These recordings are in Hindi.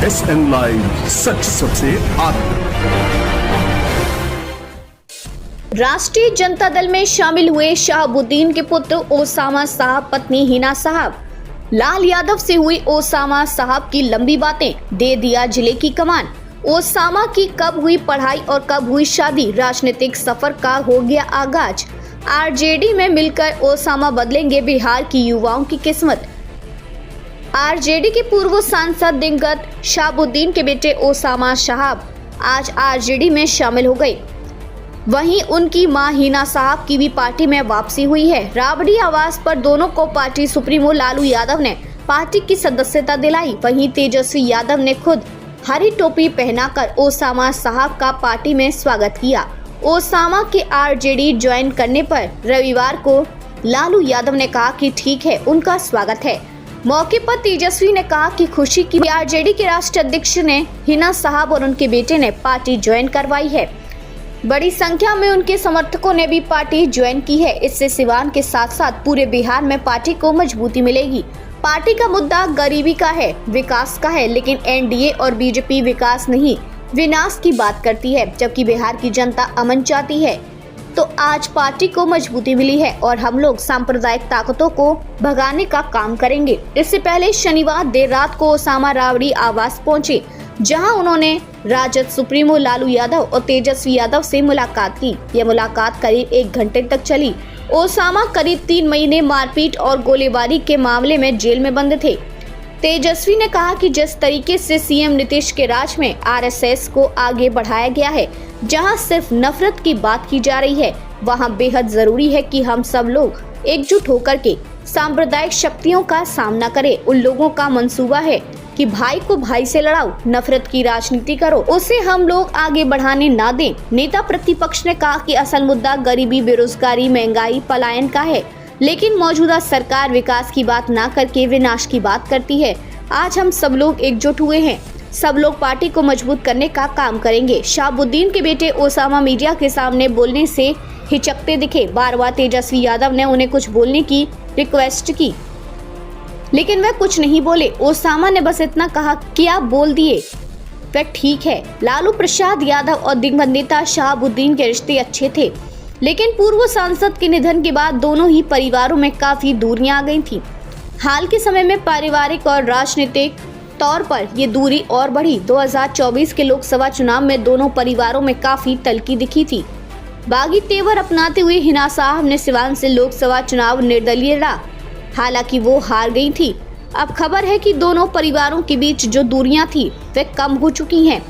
SN लाइव, सच सबसे आगे। राष्ट्रीय जनता दल में शामिल हुए शहाबुद्दीन के पुत्र ओसामा साहब पत्नी हिना साहब। लाल यादव से हुई ओसामा साहब की लंबी बातें, दे दिया जिले की कमान। ओसामा की कब हुई पढ़ाई और कब हुई शादी, राजनीतिक सफर का हो गया आगाज। आरजेडी में मिलकर ओसामा बदलेंगे बिहार की युवाओं की किस्मत। आरजेडी के पूर्व सांसद दिवंगत शहाबुद्दीन के बेटे ओसामा साहब आज आरजेडी में शामिल हो गए। वहीं उनकी मां हिना साहब की भी पार्टी में वापसी हुई है। राबड़ी आवास पर दोनों को पार्टी सुप्रीमो लालू यादव ने पार्टी की सदस्यता दिलाई। वहीं तेजस्वी यादव ने खुद हरी टोपी पहनाकर ओसामा साहब का पार्टी में स्वागत किया। ओसामा के आरजेडी ज्वाइन करने पर रविवार को लालू यादव ने कहा कि ठीक है, उनका स्वागत है। मौके पर तेजस्वी ने कहा कि खुशी की आरजेडी के राष्ट्रीय अध्यक्ष ने हिना साहब और उनके बेटे ने पार्टी ज्वाइन करवाई है। बड़ी संख्या में उनके समर्थकों ने भी पार्टी ज्वाइन की है। इससे सिवान के साथ साथ पूरे बिहार में पार्टी को मजबूती मिलेगी। पार्टी का मुद्दा गरीबी का है, विकास का है, लेकिन एनडीए और बीजेपी विकास नहीं विनाश की बात करती है, जबकि बिहार की जनता अमन चाहती है। तो आज पार्टी को मजबूती मिली है और हम लोग सांप्रदायिक ताकतों को भगाने का काम करेंगे। इससे पहले शनिवार देर रात को ओसामा राबड़ी आवास पहुंचे, जहां उन्होंने राजद सुप्रीमो लालू यादव और तेजस्वी यादव से मुलाकात की। यह मुलाकात करीब 1 घंटे तक चली। ओसामा करीब 3 महीने मारपीट और गोलीबारी के मामले में जेल में बंद थे। तेजस्वी ने कहा कि जिस तरीके से सीएम नीतीश के राज में आरएसएस को आगे बढ़ाया गया है, जहां सिर्फ नफरत की बात की जा रही है, वहां बेहद जरूरी है कि हम सब लोग एकजुट होकर के सांप्रदायिक शक्तियों का सामना करें। उन लोगों का मंसूबा है कि भाई को भाई से लड़ाओ, नफरत की राजनीति करो, उसे हम लोग आगे बढ़ाने ना दें। नेता प्रतिपक्ष ने कहा कि असल मुद्दा गरीबी, बेरोजगारी, महंगाई, पलायन का है, लेकिन मौजूदा सरकार विकास की बात ना करके विनाश की बात करती है। आज हम सब लोग एकजुट हुए हैं, सब लोग पार्टी को मजबूत करने का काम करेंगे। शहाबुद्दीन के बेटे ओसामा मीडिया के सामने बोलने से हिचकते दिखे। बार-बार तेजस्वी यादव ने उन्हें कुछ बोलने की रिक्वेस्ट की, लेकिन वह कुछ नहीं बोले। ओसामा ने बस इतना कहा कि आप बोल दिए, वह ठीक है। लालू प्रसाद यादव और दिवंगत नेता शहाबुद्दीन के रिश्ते अच्छे थे, लेकिन पूर्व सांसद के निधन के बाद दोनों ही परिवारों में काफी दूरियां आ गई थी। हाल के समय में पारिवारिक और राजनीतिक तौर पर ये दूरी और बढ़ी। 2024 के लोकसभा चुनाव में दोनों परिवारों में काफी तल्खी दिखी थी। बागी तेवर अपनाते हुए हिना साहब ने सिवान से लोकसभा चुनाव निर्दलीय लड़ा, हालांकि वो हार गई थी। अब खबर है कि दोनों परिवारों के बीच जो दूरियां थी वे कम हो चुकी हैं।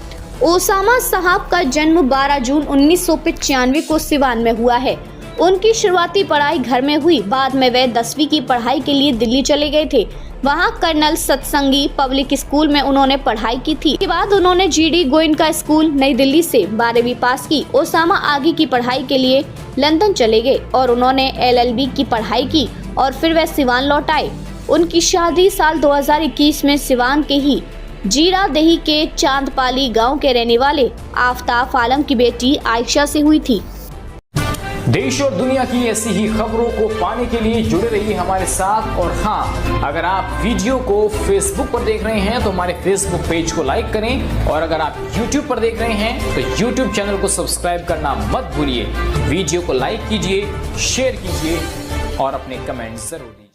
ओसामा साहब का जन्म 12 जून 1995 को सिवान में हुआ है। उनकी शुरुआती पढ़ाई घर में हुई। बाद में वे 10वीं की पढ़ाई के लिए दिल्ली चले गए थे। वहां कर्नल सत्संगी पब्लिक स्कूल में उन्होंने पढ़ाई की थी। इसके बाद उन्होंने जीडी गोयनका स्कूल नई दिल्ली से 12वीं पास की। ओसामा आगे की पढ़ाई के लिए लंदन चले गए और उन्होंने LLB की पढ़ाई की और फिर वह सिवान लौट आए। उनकी शादी साल 2021 में सिवान के ही जीरादेही के चांदपाली गांव के रहने वाले आफताब आलम की बेटी आयशा से हुई थी। देश और दुनिया की ऐसी ही खबरों को पाने के लिए जुड़े रहिए हमारे साथ। और हाँ, अगर आप वीडियो को फेसबुक पर देख रहे हैं तो हमारे फेसबुक पेज को लाइक करें, और अगर आप यूट्यूब पर देख रहे हैं तो यूट्यूब चैनल को सब्सक्राइब करना मत भूलिए। वीडियो को लाइक कीजिए, शेयर कीजिए और अपने कमेंट जरूर दीजिए।